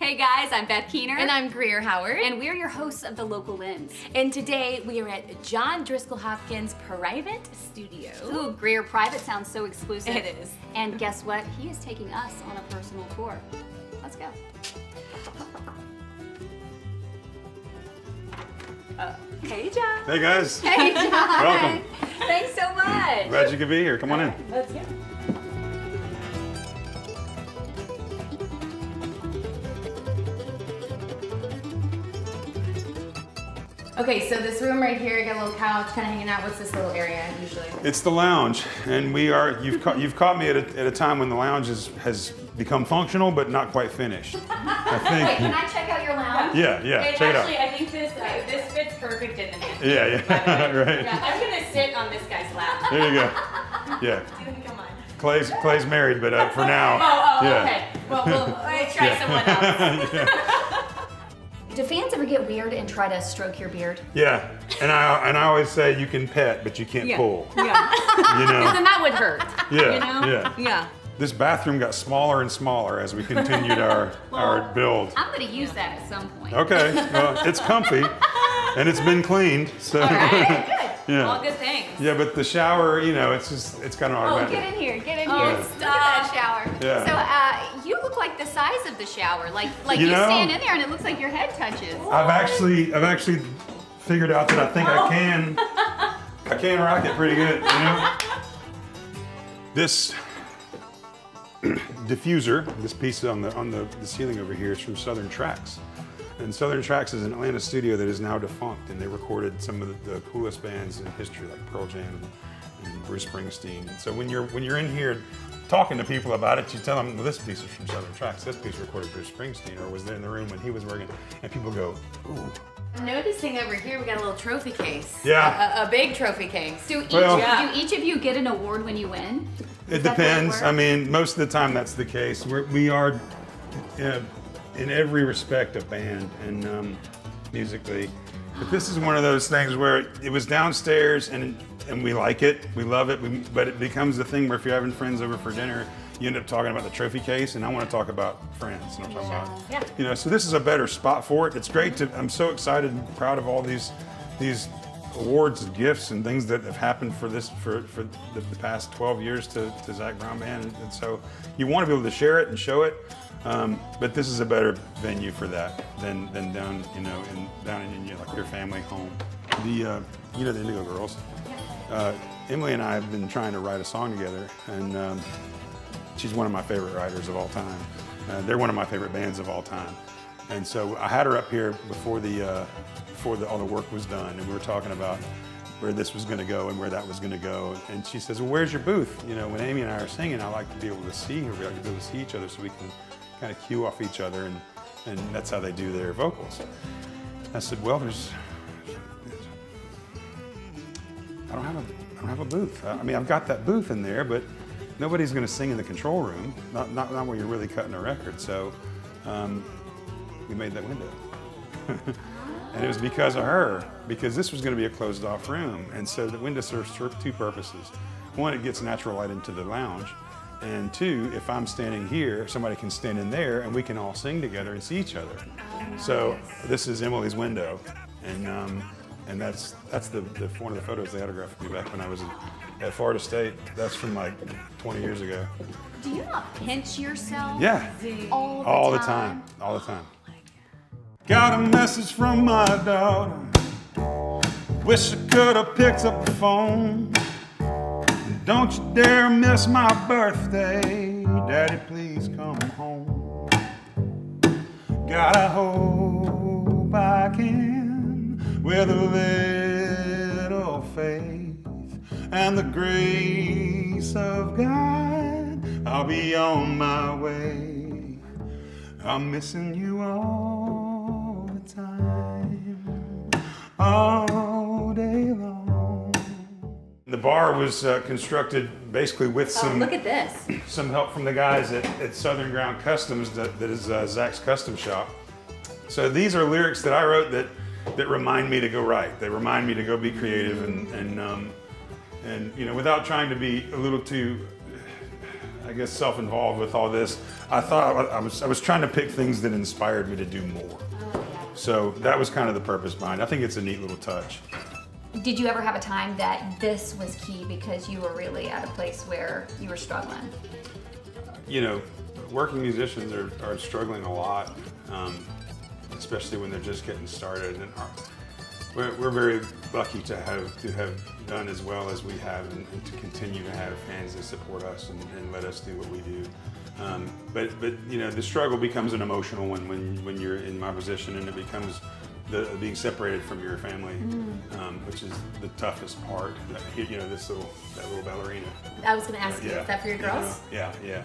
Hey guys, I'm Beth Keener. And I'm Greer Howard. And we're your hosts of The Local Lens. And today we are at John Driskell Hopkins' private studio. Ooh, Greer Private sounds so exclusive. It is. And guess what? He is taking us on a personal tour. Let's go. Hey, John. Hey guys. Hey, John. Welcome. Thanks so much. Glad you could be here. Come on in. Let's go. Okay, so this room right here, you got a little couch, kind of hanging out. What's this little area usually? It's the lounge, and we are. You've caught me at a time when the lounge has become functional, but not quite finished. I think. Wait, can I check out your lounge? Yeah, check Actually, it out. I think this fits perfect in the mansion. Yeah, right. Yeah, I'm gonna sit on this guy's lap. There you go. Yeah. You can come on. Clay's married, but for now. yeah. Okay. Well, we'll try someone else. Do fans ever get weird and try to stroke your beard? Yeah, and I always say you can pet, but you can't pull. Yeah. You know. Then that would hurt. Yeah. You know? Yeah. Yeah. This bathroom got smaller and smaller as we continued our build. I'm going to use that at some point. Okay, well, it's comfy, and it's been cleaned, so. All right, good. Yeah. All good things. Yeah, but the shower, you know, it's kind of Oh, automatic. get in here, get in Oh, here. Look at that shower. Yeah. So, you look like the size of the shower. Like You you know? stand in there and it looks like your head touches. I've actually figured out that I think I can rock it pretty good, you know? This diffuser, this piece on the ceiling over here is from Southern Tracks. And Southern Tracks is an Atlanta studio that is now defunct, and they recorded some of the coolest bands in history, like Pearl Jam and Bruce Springsteen. And so when you're in here talking to people about it, you tell them, well, this piece is from Southern Tracks. This piece recorded Bruce Springsteen, or was there in the room when he was working, and people go, ooh. I'm noticing over here we got a little trophy case. Yeah. A big trophy case. Do each of you get an award when you win? It Is that the way it depends. works? I mean, most of the time that's the case. We are, in every respect, a band, and musically. But this is one of those things where it was downstairs, and we like it, we love it, but it becomes the thing where if you're having friends over for dinner, you end up talking about the trophy case, and I want to talk about friends. And I'm talking about, Yeah. you know, so this is a better spot for it. It's great I'm so excited and proud of all these awards and gifts and things that have happened for the past 12 years to Zac Brown Band, and so you want to be able to share it and show it, but this is a better venue for that than down in like your family home. The Indigo girls, Emily and I have been trying to write a song together, and she's one of my favorite writers of all time. They're one of my favorite bands of all time, and so I had her up here before all the work was done, and we were talking about where this was going to go and where that was going to go. And she says, well, where's your booth? You know, when Amy and I are singing, I like to be able to see her. We like to be able to see each other so we can kind of cue off each other, and that's how they do their vocals. I said, well, I don't have a booth. I mean, I've got that booth in there, but nobody's going to sing in the control room, not when you're really cutting a record. So we made that window. And it was because of her, because this was going to be a closed off room. And so the window serves two purposes. One, it gets natural light into the lounge. And two, if I'm standing here, somebody can stand in there and we can all sing together and see each other. So this is Emily's window. And that's one of the photos they autographed me back when I was at Florida State. That's from like 20 years ago. Do you not pinch yourself? Yeah, All the time. all the time. Got a message from my daughter. Wish I could have picked up the phone. Don't you dare miss my birthday. Daddy, please come home. God, I hope I can, with a little faith and the grace of God, I'll be on my way. I'm missing you all the time, all day long. The bar was constructed basically with some Look at this. some help from the guys at Southern Ground Customs, that is Zach's custom shop. So these are lyrics that I wrote that remind me to go write. They remind me to go be creative and you know, without trying to be a little too I guess, self-involved with all this, I thought I was trying to pick things that inspired me to do more. So that was kind of the purpose behind it. I think it's a neat little touch. Did you ever have a time that this was key because you were really at a place where you were struggling? You know, working musicians are struggling a lot, especially when they're just getting started. And we're very lucky to have done as well as we have, and to continue to have fans that support us and let us do what we do. But you know, the struggle becomes an emotional one when you're in my position, and it becomes being separated from your family, which is the toughest part. You know, that little ballerina. I was going to ask you, is that for your girls? You know, yeah.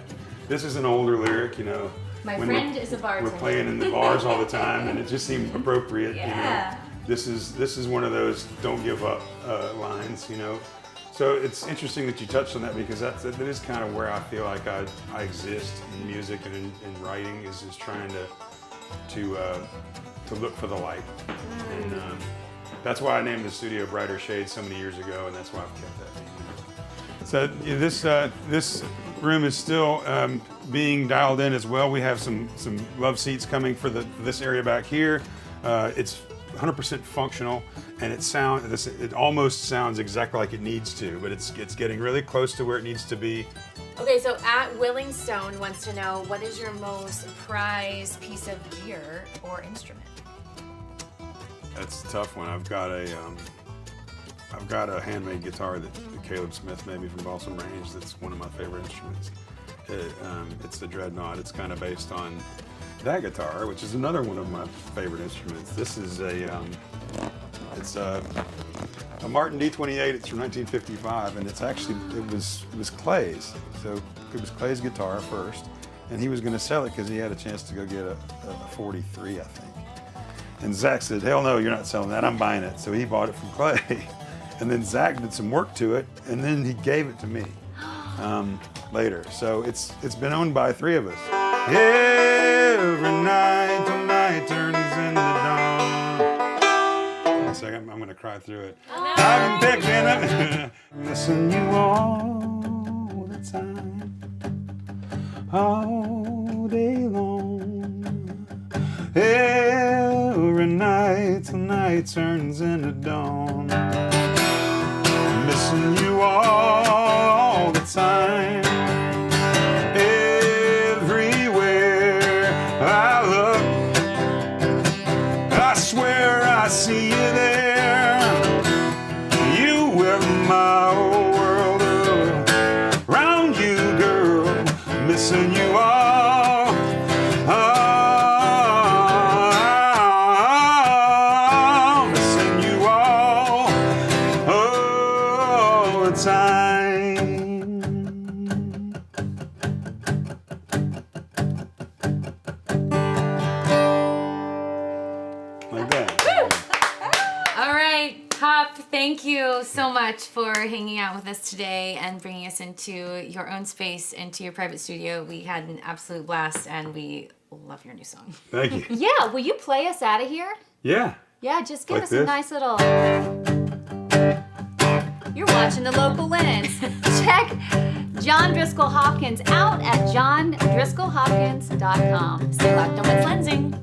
This is an older lyric, you know. My friend is a bartender. We're playing in the bars all the time, and it just seemed appropriate. Yeah. You know. This is one of those don't give up lines, you know. So it's interesting that you touched on that, because that is kind of where I feel like I exist in music and in writing, is just trying to look for the light. And that's why I named the studio Brighter Shades so many years ago, and that's why I've kept that name. So this room is still being dialed in as well. We have some love seats coming for this area back here. It's 100% functional, and it almost sounds exactly like it needs to, but it's getting really close to where it needs to be. Okay, so at Willingstone wants to know, what is your most prized piece of gear or instrument? That's a tough one. I've got a handmade guitar that Caleb Smith made me from Balsam Range. That's one of my favorite instruments. It's the Dreadnought. It's kind of based on that guitar, which is another one of my favorite instruments. This is a Martin D28. It's from 1955, and it's actually it was Clay's. So it was Clay's guitar first, and he was going to sell it because he had a chance to go get a 43, I think. And Zach said, "Hell no, you're not selling that. I'm buying it." So he bought it from Clay, and then Zach did some work to it, and then he gave it to me later. So it's been owned by 3 of us. Every night till night turns into dawn. One second, I'm gonna cry through it. Oh, I've been picking up, missing you all the time, all day long. Every night till night turns into dawn. Missing you all the time. I see you there. You were my whole world around you, girl. Missing you all. Missing you all the time. Like that. Hop, thank you so much for hanging out with us today and bringing us into your own space, into your private studio. We had an absolute blast, and we love your new song. Thank you. Yeah, will you play us out of here? Yeah. Yeah, just give Like us this? a nice little... You're watching the local lens. Check John Driskell Hopkins out at johndriskellhopkins.com. Stay locked on with lensing.